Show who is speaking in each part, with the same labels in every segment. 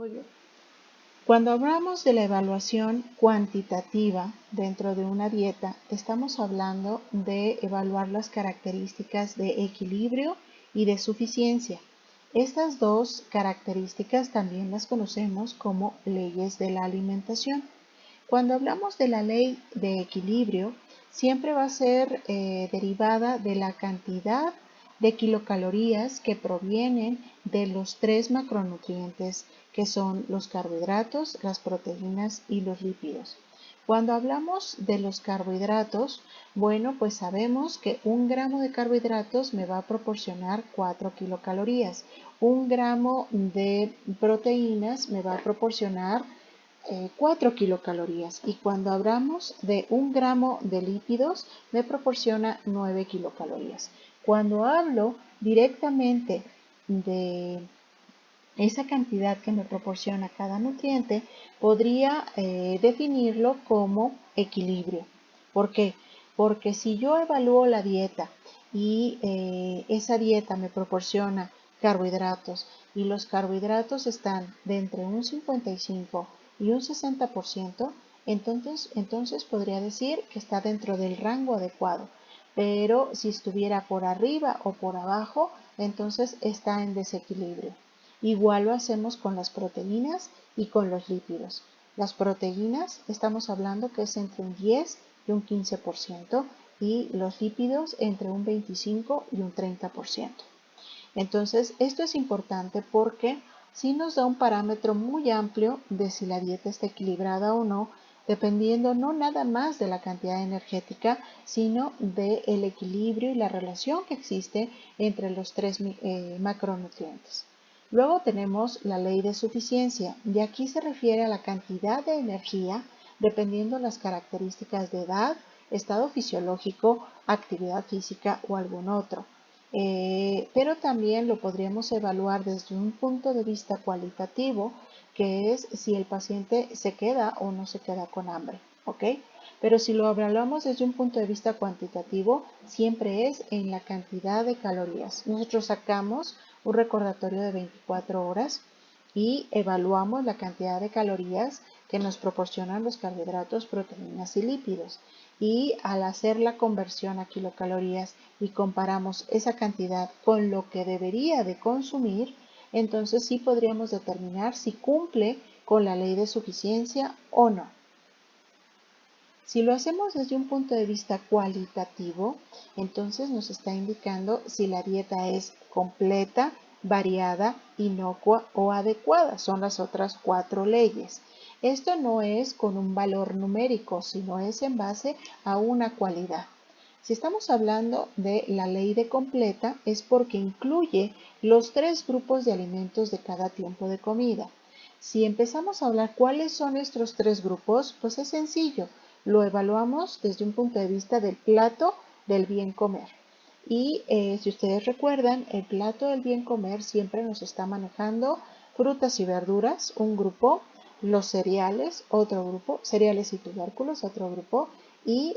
Speaker 1: Muy bien. Cuando hablamos de la evaluación cuantitativa dentro de una dieta, estamos hablando de evaluar las características de equilibrio y de suficiencia. Estas dos características también las conocemos como leyes de la alimentación. Cuando hablamos de la ley de equilibrio, siempre va a ser derivada de la cantidad de kilocalorías que provienen de los tres macronutrientes que son los carbohidratos, las proteínas y los lípidos. Cuando hablamos de los carbohidratos, bueno, pues sabemos que 1 gramo de carbohidratos me va a proporcionar 4 kilocalorías. 1 gramo de proteínas me va a proporcionar 4 kilocalorías, y cuando hablamos de 1 gramo de lípidos me proporciona 9 kilocalorías. Cuando hablo directamente de esa cantidad que me proporciona cada nutriente, podría definirlo como equilibrio. ¿Por qué? Porque si yo evalúo la dieta y esa dieta me proporciona carbohidratos y los carbohidratos están de entre un 55 y un 60%, entonces podría decir que está dentro del rango adecuado. Pero si estuviera por arriba o por abajo, entonces está en desequilibrio. Igual lo hacemos con las proteínas y con los lípidos. Las proteínas estamos hablando que es entre un 10 y un 15%, y los lípidos entre un 25 y un 30%. Entonces, esto es importante porque sí nos da un parámetro muy amplio de si la dieta está equilibrada o no, dependiendo no nada más de la cantidad energética, sino del equilibrio y la relación que existe entre los tres macronutrientes. Luego tenemos la ley de suficiencia, y aquí se refiere a la cantidad de energía dependiendo las características de edad, estado fisiológico, actividad física o algún otro. Pero también lo podríamos evaluar desde un punto de vista cualitativo, que es si el paciente se queda o no se queda con hambre, ¿ok? Pero si lo evaluamos desde un punto de vista cuantitativo, siempre es en la cantidad de calorías. Nosotros sacamos un recordatorio de 24 horas y evaluamos la cantidad de calorías que nos proporcionan los carbohidratos, proteínas y lípidos. Y al hacer la conversión a kilocalorías y comparamos esa cantidad con lo que debería de consumir, entonces sí podríamos determinar si cumple con la ley de suficiencia o no. Si lo hacemos desde un punto de vista cualitativo, entonces nos está indicando si la dieta es completa, variada, inocua o adecuada. Son las otras 4 leyes. Esto no es con un valor numérico, sino es en base a una cualidad. Si estamos hablando de la ley de completa, es porque incluye los 3 grupos de alimentos de cada tiempo de comida. Si empezamos a hablar cuáles son estos 3 grupos, pues es sencillo. Lo evaluamos desde un punto de vista del plato del bien comer. Y si ustedes recuerdan, el plato del bien comer siempre nos está manejando frutas y verduras, un grupo, los cereales, otro grupo, cereales y tubérculos, otro grupo, y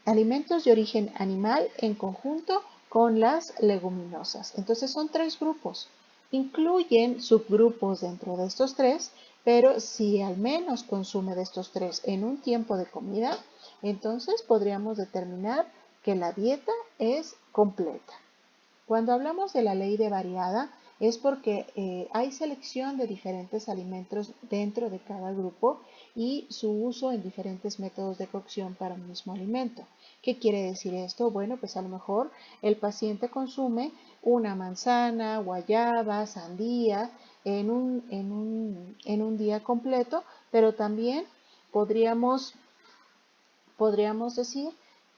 Speaker 1: alimentos de origen animal en conjunto con las leguminosas. Entonces son 3 grupos. Incluyen subgrupos dentro de estos 3, pero si al menos consume de estos 3 en un tiempo de comida, entonces podríamos determinar que la dieta es completa. Cuando hablamos de la ley de variada, es porque hay selección de diferentes alimentos dentro de cada grupo y su uso en diferentes métodos de cocción para un mismo alimento. ¿Qué quiere decir esto? Bueno, pues a lo mejor el paciente consume una manzana, guayaba, sandía en un día completo, pero también podríamos decir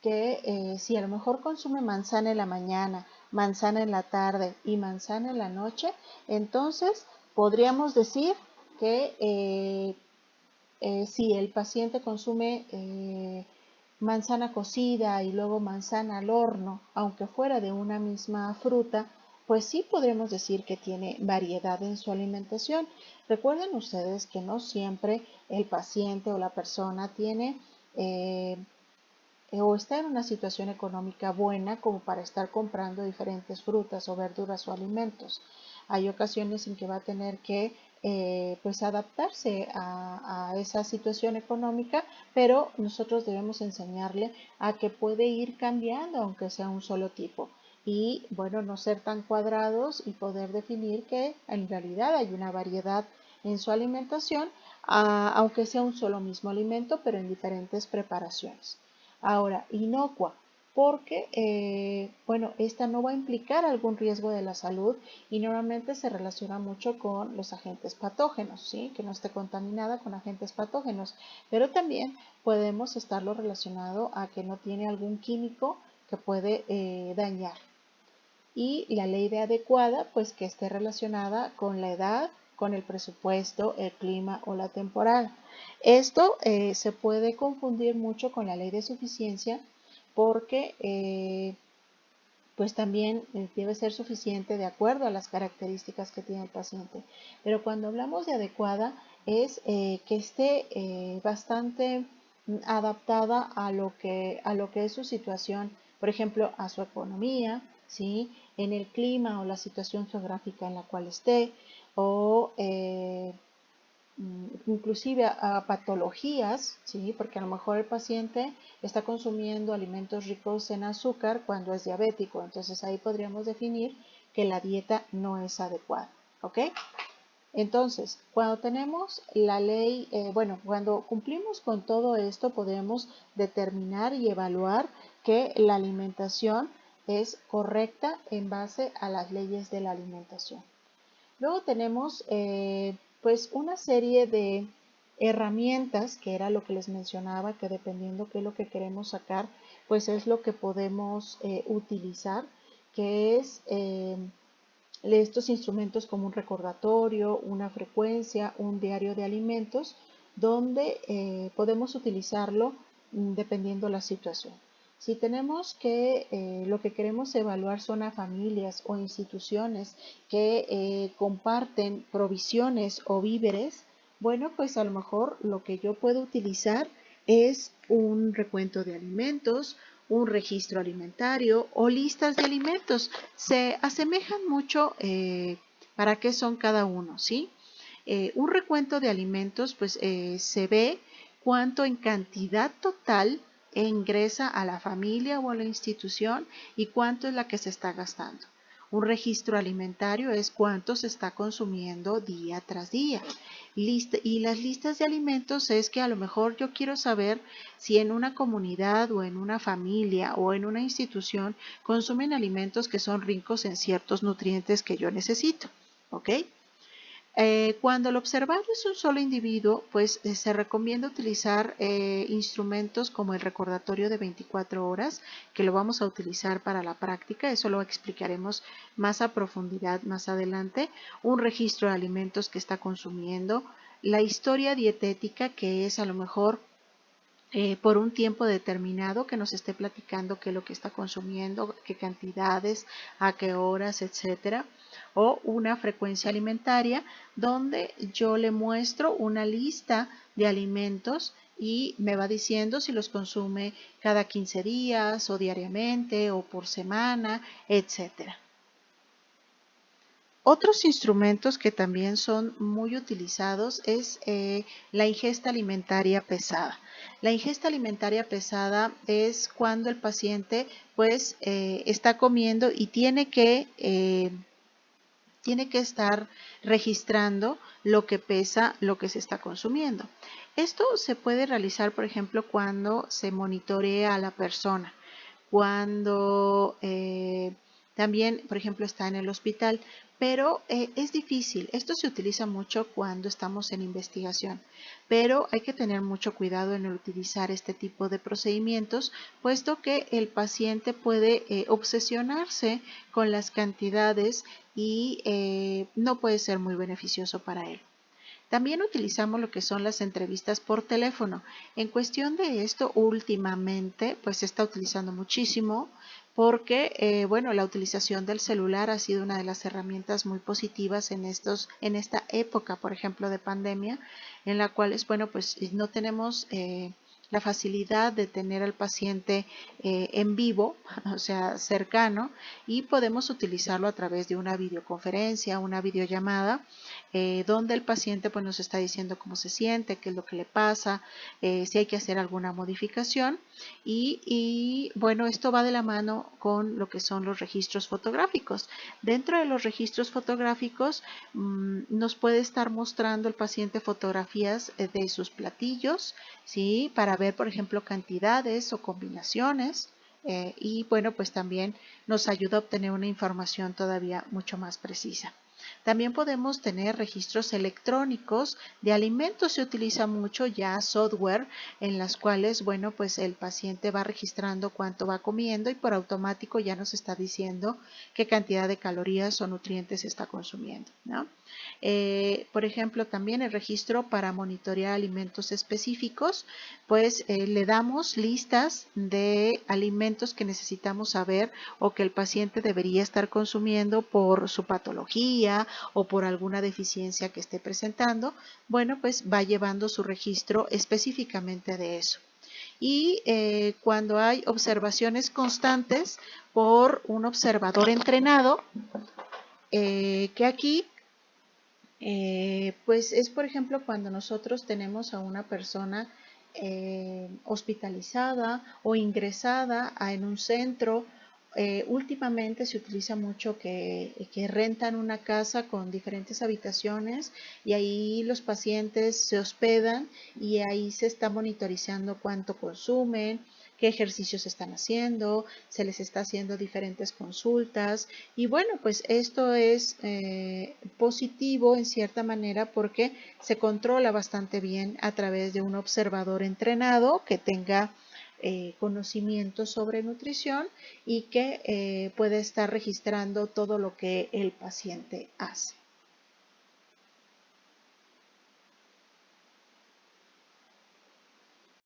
Speaker 1: que si a lo mejor consume manzana en la mañana, manzana en la tarde y manzana en la noche, entonces podríamos decir que si el paciente consume manzana cocida y luego manzana al horno, aunque fuera de una misma fruta, pues sí podremos decir que tiene variedad en su alimentación. Recuerden ustedes que no siempre el paciente o la persona tiene o está en una situación económica buena como para estar comprando diferentes frutas o verduras o alimentos. Hay ocasiones en que va a tener que pues adaptarse a esa situación económica, pero nosotros debemos enseñarle a que puede ir cambiando aunque sea un solo tipo y bueno, no ser tan cuadrados y poder definir que en realidad hay una variedad en su alimentación, aunque sea un solo mismo alimento, pero en diferentes preparaciones. Ahora, inocua, porque, bueno, esta no va a implicar algún riesgo de la salud y normalmente se relaciona mucho con los agentes patógenos, ¿sí? Que no esté contaminada con agentes patógenos, pero también podemos estarlo relacionado a que no tiene algún químico que puede dañar. Y la ley de adecuada, pues que esté relacionada con la edad, con el presupuesto, el clima o la temporal. Esto se puede confundir mucho con la ley de suficiencia porque pues también debe ser suficiente de acuerdo a las características que tiene el paciente. Pero cuando hablamos de adecuada es que esté bastante adaptada a lo que es su situación, por ejemplo, a su economía, ¿sí? En el clima o la situación geográfica en la cual esté, o inclusive a patologías, ¿sí? Porque a lo mejor el paciente está consumiendo alimentos ricos en azúcar cuando es diabético, entonces ahí podríamos definir que la dieta no es adecuada, ¿ok? Entonces, cuando tenemos la ley, bueno, cuando cumplimos con todo esto, podemos determinar y evaluar que la alimentación es correcta en base a las leyes de la alimentación. Luego tenemos pues una serie de herramientas, que era lo que les mencionaba, que dependiendo qué es lo que queremos sacar, pues es lo que podemos utilizar, que es estos instrumentos como un recordatorio, una frecuencia, un diario de alimentos, donde podemos utilizarlo dependiendo la situación. Si tenemos que lo que queremos evaluar son a familias o instituciones que comparten provisiones o víveres, bueno, pues a lo mejor lo que yo puedo utilizar es un recuento de alimentos, un registro alimentario o listas de alimentos. Se asemejan mucho para qué son cada uno, ¿sí? Un recuento de alimentos, pues se ve cuánto en cantidad total ingresa a la familia o a la institución y cuánto es la que se está gastando. Un registro alimentario es cuánto se está consumiendo día tras día. Y las listas de alimentos es que a lo mejor yo quiero saber si en una comunidad o en una familia o en una institución consumen alimentos que son ricos en ciertos nutrientes que yo necesito. ¿Ok? Cuando el observado es un solo individuo, pues se recomienda utilizar instrumentos como el recordatorio de 24 horas, que lo vamos a utilizar para la práctica, eso lo explicaremos más a profundidad más adelante, un registro de alimentos que está consumiendo, la historia dietética, que es a lo mejor por un tiempo determinado que nos esté platicando qué es lo que está consumiendo, qué cantidades, a qué horas, etcétera, o una frecuencia alimentaria donde yo le muestro una lista de alimentos y me va diciendo si los consume cada 15 días o diariamente o por semana, etcétera. Otros instrumentos que también son muy utilizados es la ingesta alimentaria pesada. La ingesta alimentaria pesada es cuando el paciente pues está comiendo y tiene que estar registrando lo que pesa, lo que se está consumiendo. Esto se puede realizar, por ejemplo, cuando se monitorea a la persona, cuando también, por ejemplo, está en el hospital, pero es difícil. Esto se utiliza mucho cuando estamos en investigación, pero hay que tener mucho cuidado en utilizar este tipo de procedimientos, puesto que el paciente puede obsesionarse con las cantidades y no puede ser muy beneficioso para él. También utilizamos lo que son las entrevistas por teléfono. En cuestión de esto, últimamente, pues se está utilizando muchísimo porque, bueno, la utilización del celular ha sido una de las herramientas muy positivas en esta época, por ejemplo, de pandemia, en la cual, bueno, pues no tenemos la facilidad de tener al paciente en vivo, o sea, cercano, y podemos utilizarlo a través de una videoconferencia, una videollamada, donde el paciente pues, nos está diciendo cómo se siente, qué es lo que le pasa, si hay que hacer alguna modificación. Y bueno, esto va de la mano con lo que son los registros fotográficos. Dentro de los registros fotográficos nos puede estar mostrando el paciente fotografías de sus platillos, ¿sí? Para ver, por ejemplo, cantidades o combinaciones. Y bueno, pues también nos ayuda a obtener una información todavía mucho más precisa. También podemos tener registros electrónicos de alimentos. Se utiliza mucho ya software en las cuales, bueno, pues el paciente va registrando cuánto va comiendo y por automático ya nos está diciendo qué cantidad de calorías o nutrientes está consumiendo, ¿no? Por ejemplo, también el registro para monitorear alimentos específicos, pues le damos listas de alimentos que necesitamos saber o que el paciente debería estar consumiendo por su patología o por alguna deficiencia que esté presentando. Bueno, pues va llevando su registro específicamente de eso. Y cuando hay observaciones constantes por un observador entrenado, que aquí pues es, por ejemplo, cuando nosotros tenemos a una persona hospitalizada o ingresada en un centro. Últimamente se utiliza mucho que rentan una casa con diferentes habitaciones y ahí los pacientes se hospedan y ahí se está monitorizando cuánto consumen, qué ejercicios están haciendo, se les está haciendo diferentes consultas y bueno, pues esto es positivo en cierta manera porque se controla bastante bien a través de un observador entrenado que tenga conocimiento sobre nutrición y que puede estar registrando todo lo que el paciente hace.